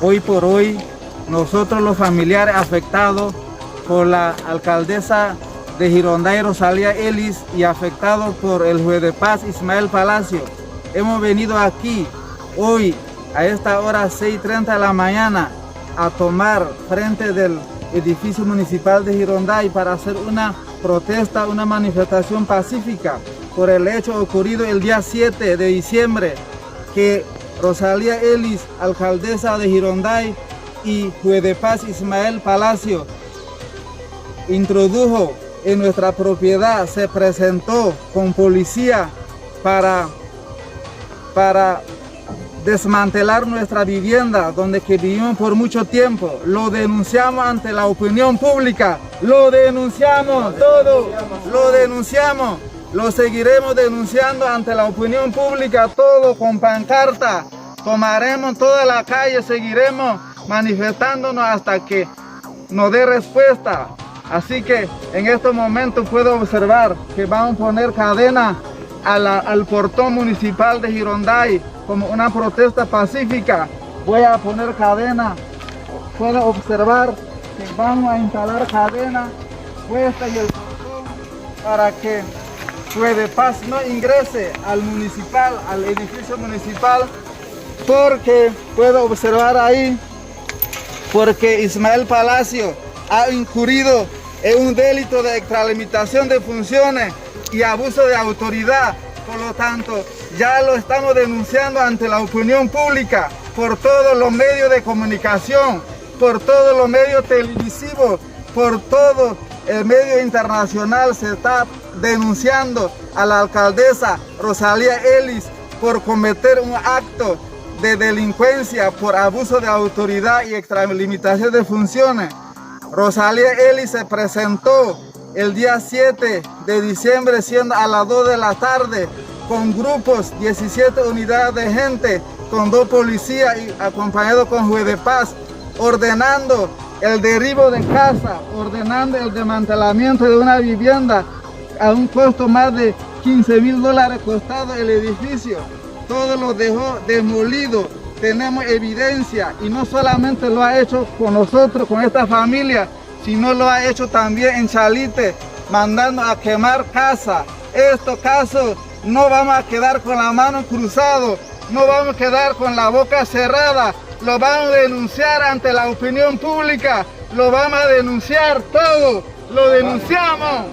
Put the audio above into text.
Hoy por hoy, nosotros los familiares afectados por la alcaldesa de Gironday, Rosalía Ellis, y afectados por el juez de paz, Ismael Palacio, hemos venido aquí hoy a esta hora 6:30 de la mañana a tomar frente del edificio municipal de Gironday para hacer una protesta, una manifestación pacífica por el hecho ocurrido el día 7 de diciembre, que Rosalía Ellis, alcaldesa de Gironday, y juez de paz Ismael Palacio introdujo en nuestra propiedad, se presentó con policía para desmantelar nuestra vivienda donde vivimos por mucho tiempo. Lo denunciamos ante la opinión pública, lo denunciamos todo, lo denunciamos, lo seguiremos denunciando ante la opinión pública, todo con pancarta. Tomaremos toda la calle, seguiremos manifestándonos hasta que nos dé respuesta. Así que en estos momentos puedo observar que vamos a poner cadena al portón municipal de Gironday como una protesta pacífica. Voy a poner cadena, puedo observar que vamos a instalar cadena puesta en el portón para que juez de paz no ingrese al edificio municipal, porque puedo observar ahí, porque Ismael Palacio ha incurrido en un delito de extralimitación de funciones y abuso de autoridad. Por lo tanto, ya lo estamos denunciando ante la opinión pública, por todos los medios de comunicación, por todos los medios televisivos, por todo el medio internacional. Se está denunciando a la alcaldesa Rosalía Ellis por cometer un acto de delincuencia por abuso de autoridad y extralimitación de funciones. Rosalía Ellis se presentó el día 7 de diciembre, siendo a las 2 de la tarde, con grupos, 17 unidades de gente, con 2 policías y acompañado con juez de paz, ordenando el derribo de casa, ordenando el desmantelamiento de una vivienda a un costo más de $15,000 costado el edificio. Todo lo dejó demolido. Tenemos evidencia, y no solamente lo ha hecho con nosotros, con esta familia, sino lo ha hecho también en Chalite, mandando a quemar casa. Estos casos no vamos a quedar con la mano cruzada, no vamos a quedar con la boca cerrada, lo vamos a denunciar ante la opinión pública, lo vamos a denunciar todo, lo denunciamos.